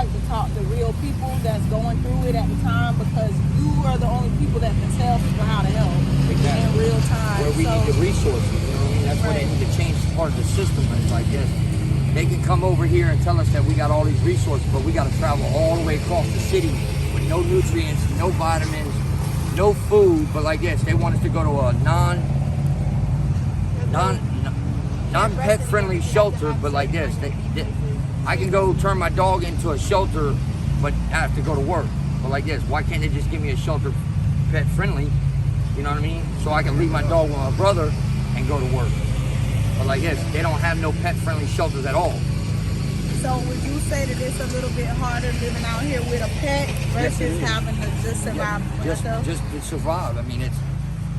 like to talk to real people that's going through it at the time, because you are the only people that can tell people how to help in real time. Where we need the resources, you know what I mean? That's where they need to change part of the system. It's like this. They can come over here and tell us that we got all these resources, but we got to travel all the way across the city with no nutrients, no vitamins, no food. But like this, they want us to go to a non-pet friendly shelter. But like this, I can go turn my dog into a shelter, but I have to go to work. But like this, why can't they just give me a shelter pet friendly? You know what I mean? So I can leave my dog with my brother and go to work. But like this, they don't have no pet friendly shelters at all. So would you say that it's a little bit harder living out here with a pet versus having to just survive yourself? Just to survive. I mean,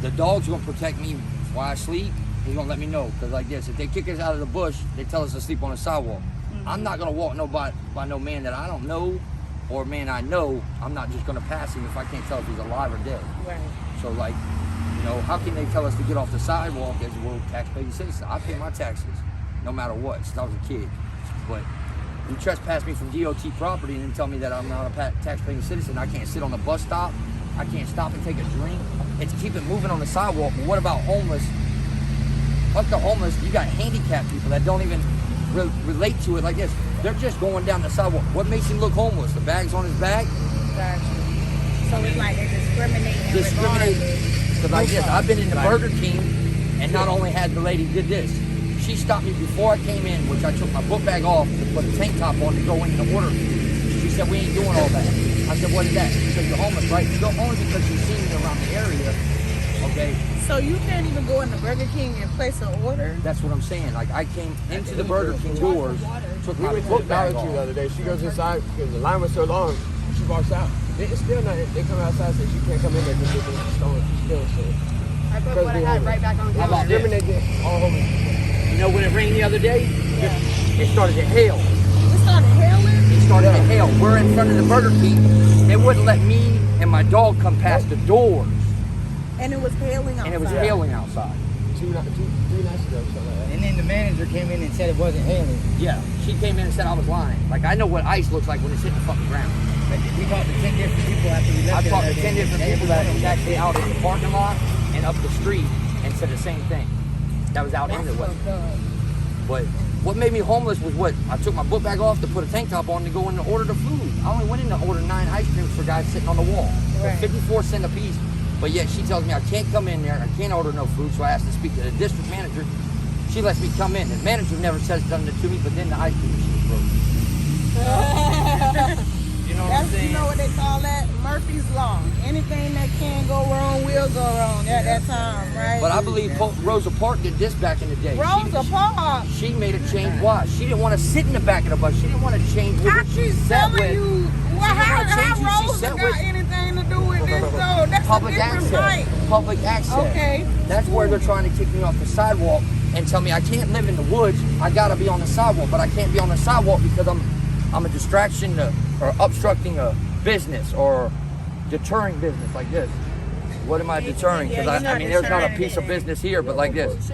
the dog's gonna protect me while I sleep. He's gonna let me know. Cause like this, if they kick us out of the bush, they tell us to sleep on the sidewalk. I'm not gonna walk by no man that I don't know, or a man I know. I'm not just gonna pass him if I can't tell if he's alive or dead. Right. So like, you know, how can they tell us to get off the sidewalk as a tax-paying citizen? I pay my taxes, no matter what, since I was a kid. But you trespass me from DOT property and then tell me that I'm not a tax-paying citizen. I can't sit on the bus stop. I can't stop and take a drink. It's keep it moving on the sidewalk. But what about homeless? Fuck the homeless. You got handicapped people that don't even relate to it like this. They're just going down the sidewalk. What makes him look homeless? The bag's on his back? Gotcha. So it's like they're discriminating. Because like this, I've been in the Burger King, and not only had the lady did this, she stopped me before I came in, which I took my book bag off to put a tank top on to go in and order. She said, we ain't doing all that. I said, what is that? She said, you're homeless, right? You go only because you've seen me around the area, okay? So you can't even go in the Burger King and place an order? That's what I'm saying. Like, I came into the Burger King doors, took my book bag off. The other day, she goes inside because the line was so long. She walks out. It's still not. They come outside and say she can't come in there because they're stolen. Still, so. I put what I had right back on. How about this? All homeless. You know when it rained the other day? Yeah. It started to hail. It started hailing? It started to hail. We're in front of the Burger King. They wouldn't let me and my dog come past the doors. And it was hailing outside. And it was hailing outside. 3 nights ago, something like that. And then the manager came in and said it wasn't hailing. Yeah, she came in and said I was lying. Like, I know what ice looks like when it's hitting the fucking ground. We talked to 10 different people after we left. I talked to 10 different people that was actually out in the parking lot and up the street and said the same thing. That was out in the way. But what made me homeless was what? I took my book bag off to put a tank top on to go in and order the food. I only went in to order 9 ice creams for guys sitting on the wall. Right. 54 cents a piece. But yet she tells me I can't come in there, I can't order no food, so I asked to speak to the district manager. She lets me come in. The manager never says done it to me, but then the ice cream machine broke. You know what I'm saying? You know what they call that? Murphy's Law. Anything that can go wrong will go wrong at that time, right? But I believe Rosa Parks did this back in the day. Rosa Parks. She made a change. Why? She didn't want to sit in the back of the bus. She didn't want to change How what she she's sat telling with. you? Well, how Rosa got anything to do with this? though? That's Public a different access. right. Public access. Okay. That's where they're trying to kick me off the sidewalk and tell me I can't live in the woods. I gotta be on the sidewalk, but I can't be on the sidewalk because I'm a distraction or obstructing a business or deterring business like this. What am I deterring? Because I mean, there's not a piece of business here, but like this.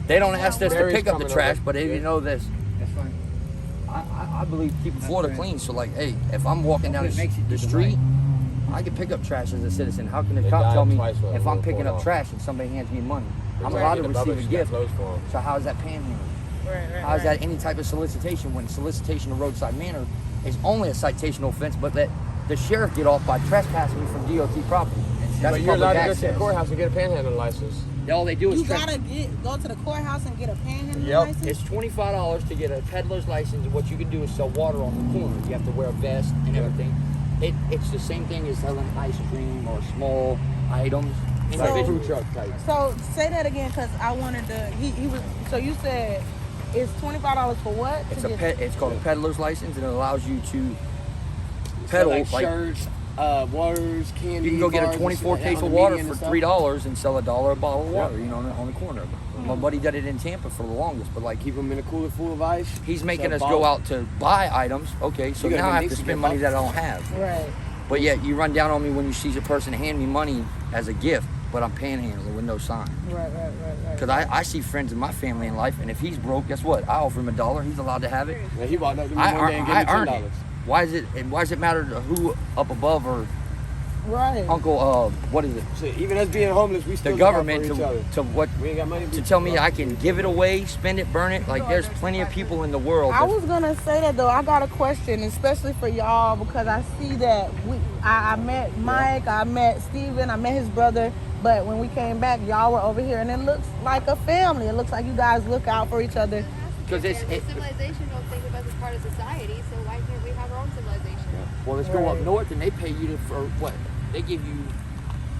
They don't ask us to pick up the trash, but if you know this, that's fine. I believe keeping Florida clean. So like, hey, if I'm walking down the street, I can pick up trash as a citizen. How can the cop tell me if I'm picking up trash and somebody hands me money? I'm allowed to receive a gift. So how is that panhandling? Right, How is that any type of solicitation when solicitation of roadside manner is only a citational offense, but that the sheriff get off by trespassing me from DOT property? That's but you're allowed public to go to the access. courthouse and get a panhandling license. All they do is You gotta go to the courthouse and get a panhandling Yep. license? It's $25 to get a peddler's license, and what you can do is sell water on the corner. You have to wear a vest and everything. It's the same thing as selling ice cream or small items. Like food truck type. So say that again, because I wanted to. He was. So you said it's $25 for what? It's called a peddler's license, and it allows you to peddle like shirts, waters, candy. You can go get a bars, 24 case of water for $3 and sell $1 a bottle of water. You know, on the corner. My buddy did it in Tampa for the longest, but like Keep them in a cooler full of ice. he's making us go out to buy items. Okay, so now I have to spend money that I don't have. Right. But yet you run down on me when you see a person hand me money as a gift, but I'm panhandling with no sign. Right. Because I see friends in my family in life, and if he's broke, guess what? I offer him $1. He's allowed to have it. Yeah, he walked up to me I one day and gave me earned $10. it. Why does it matter to who up above or Right. Uncle? What is it? So even us being homeless, we still The look out government for each other. to what? We ain't got money To tell me I can give it away, spend it, burn it. Like there's plenty of people in the world. I was gonna say that though. I got a question, especially for y'all, because I see that I met Mike, I met Steven, I met his brother, but when we came back, y'all were over here, and it looks like a family. It looks like you guys look out for each other. Because civilization don't think of us as part of society, so why can't we have our own civilization? well, let's go up north, and they pay you for what? They give you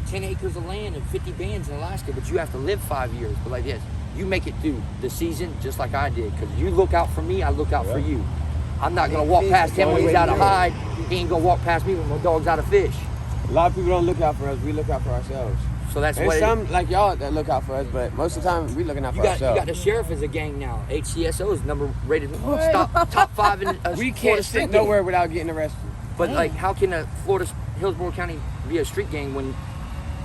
10 acres of land and 50 bands in Alaska, but you have to live 5 years. But like this, you make it through the season just like I did, because you look out for me, I look out for you. I'm not gonna walk past him when he's out of hide. He ain't gonna walk past me when my dog's out of fish. A lot of people don't look out for us. We look out for ourselves. So that's And what some like y'all that look out for us, but most of the time we looking out for you ourselves. got the sheriff as a gang now. HCSO is number rated top 5 in we Florida can't street sit gang. nowhere without getting arrested. But like, how can a Florida Hillsborough County be a street gang when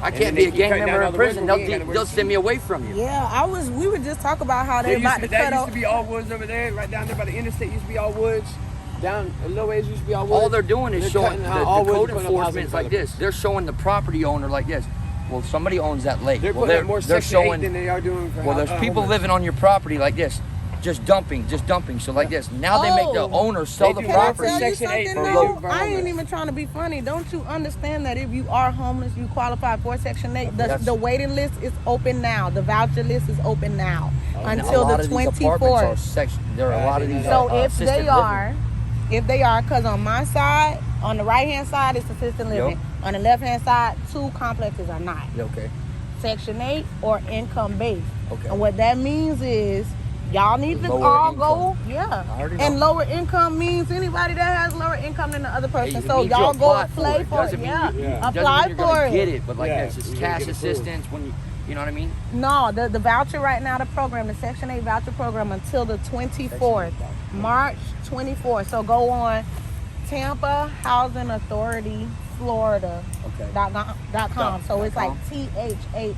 I And can't then be they a keep gang cutting member down in all the prison? woods, we ain't gotta They'll work send me away from you. Yeah, we were just talking about how they about to cut that off. used to be all woods over there, right down there by the interstate used to be all woods. Down a little ways used to be all woods. All they're doing is They're showing cutting the out all woods code and putting up enforcement is like housing this. They're showing the property owner like this. Well, somebody owns that lake. They're Well, putting up more they're Section 8 showing. than they are doing for Well, there's people homeless. living on your property like this, just dumping. So like this. Now they make the Oh. owner sell They the do Can I work for tell property. you Section 8 something for though? low- for I ain't homeless. even trying to be funny. Don't you understand that if you are homeless, you qualify for Section 8? That's- The waiting list is open now. The voucher list is open now And until a lot the of these apartments are 24th. There are a lot of these. So if assisted they living. are, because on my side, on the right hand side, it's assisted living. On the left hand side, 2 complexes are not. Okay. Section 8 or income based. Okay. And what that means is y'all need to Lower all income. go, I already know. And lower income means anybody that has lower income than the other person. It So means y'all you go apply apply it. for it. Doesn't mean Yeah. you- Yeah. Apply doesn't mean you're for gonna it. get it, but like Yeah, this, it's you cash get approved. assistance when you know what I mean. No, the voucher right now, the program, the Section 8 voucher program until the 24th, March 24th. So go on Tampa Housing Authority Florida Okay. .com. So it's like THH,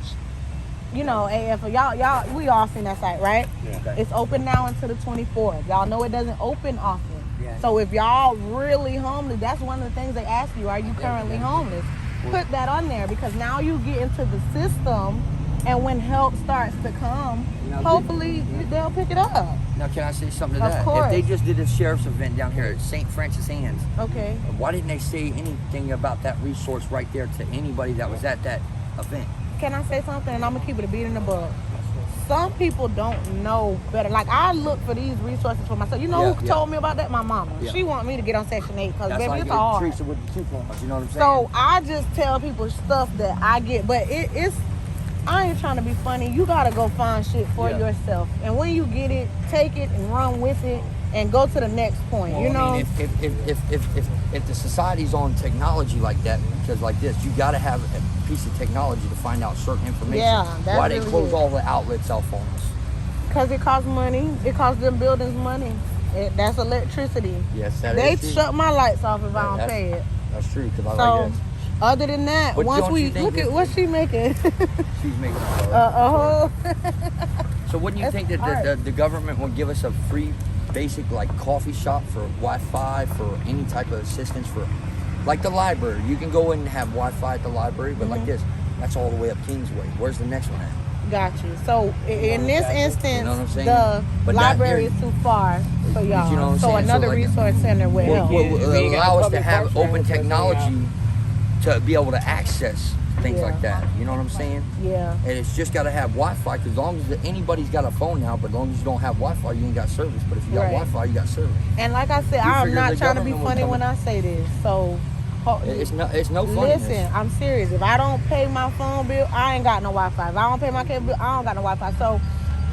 AF. Y'all, we all seen that site, right? Yeah. It's open now until the 24th. Y'all know it doesn't open often. Yeah. So if y'all really homeless, that's one of the things they ask you. Are you currently homeless? Put that on there because now you get into the system, and when help starts to come, hopefully they'll pick it up. Now, can I say something to Of that? course. If they just did a sheriff's event down here at St. Francis Anne's, Okay. why didn't they say anything about that resource right there to anybody that was at that event? Can I say something? And I'm gonna keep it a beat in the bug. Some people don't know better. Like I look for these resources for myself. You know who told me about that? My mama. Yeah. She want me to get on Section 8 because That's baby, like it's hard. Teresa with the coupons. You know what I'm saying? So I just tell people stuff that I get, but it's. I ain't trying to be funny. You gotta go find shit for yourself, and when you get it, take it and run with it, and go to the next point. Well, you know. I mean, if the society's on technology like that, because like this, you got to have a piece of technology to find out certain information. Yeah, that's why they really close it. all the outlets off on us? Because it costs money. It costs them buildings money. That's electricity. Yes, that They is true. shut my lights off if I don't that's- pay it. That's true. Because I So, like this. other than that, But once don't we you think look at that- what she making, She's making a whole. So wouldn't you That's think that art. the government would give us a free basic like coffee shop for Wi-Fi, for any type of assistance for like the library? You can go in and have Wi-Fi at the library, but like this, that's all the way up Kingsway. Where's the next one at? Got you. So in this instance, You know what I'm saying? the But library not is too far for y'all. You know what I'm so saying? So another like- resource center would help. Yeah. Will we ain't got allow us to public have parks around open here, so technology to be able to access things Yeah. like that. You know what I'm saying? Yeah. And it's just got to have Wi-Fi, because as long as anybody's got a phone now, but as long as you don't have Wi-Fi, you ain't got service. But if you got Right. Wi-Fi, you got service. And like I said, You I'm figure not the trying to be government will funny come when in. I say this. So It's no funniness. listen, I'm serious. If I don't pay my phone bill, I ain't got no Wi-Fi. If I don't pay my cable bill, I don't got no Wi-Fi. So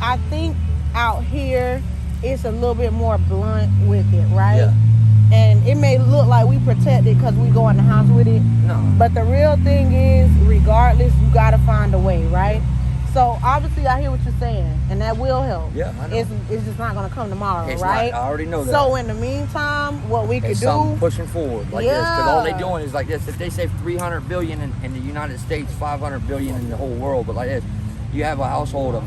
I think out here it's a little bit more blunt with it, right? Yeah. And it may look like we protect it because we go in the house with it. No. But the real thing is, regardless, you gotta find a way, right? So obviously, I hear what you're saying, and that will help. Yeah, I know. It's just not gonna come tomorrow, It's right? not. I already know that. So in the meantime, what we could It's do, something pushing forward like this, because all they Yeah. doing is like this. If they save 300 billion in the United States, 500 billion in the whole world, but like this, you have a household of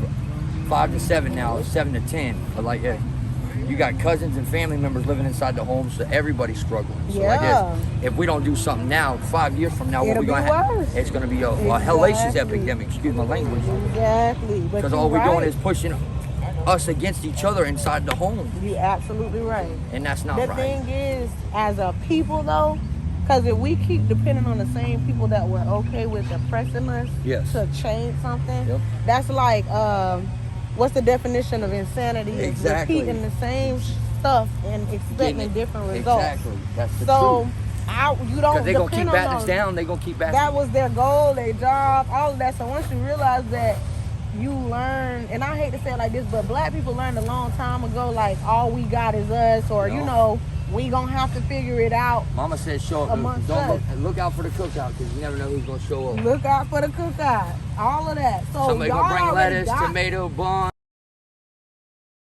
5 to 7 now, 7 to 10, but like this. You got cousins and family members living inside the home, so everybody's struggling. So Yeah. I guess if we don't do something now, 5 years from now, what It'll we gonna be have? worse. It's gonna be a hellacious Exactly. epidemic. Excuse my language. Exactly. But Because you're all we're right. doing is pushing us against each other inside the home, You're absolutely right. and that's not The right. thing is, as a people though, because if we keep depending on the same people that were okay with oppressing us Yes. to change something, Yep. that's like, what's the definition of insanity? It's Exactly. repeating the same stuff and expecting different results. Exactly. That's the So, truth. you don't Because they're gonna keep depend batting on us them. down. They're gonna keep batting. That was their goal, their job, all of that. So once you realize that you learn, and I hate to say it like this, but black people learned a long time ago, like all we got is us, or No. you know, we gonna have to figure it out. Mama said, "Show up. Amongst Don't us. look out for the cookout because you never know who's gonna show up. Look out for the cookout, all of that. So Somebody y'all gonna bring already lettuce, got- tomato, bun."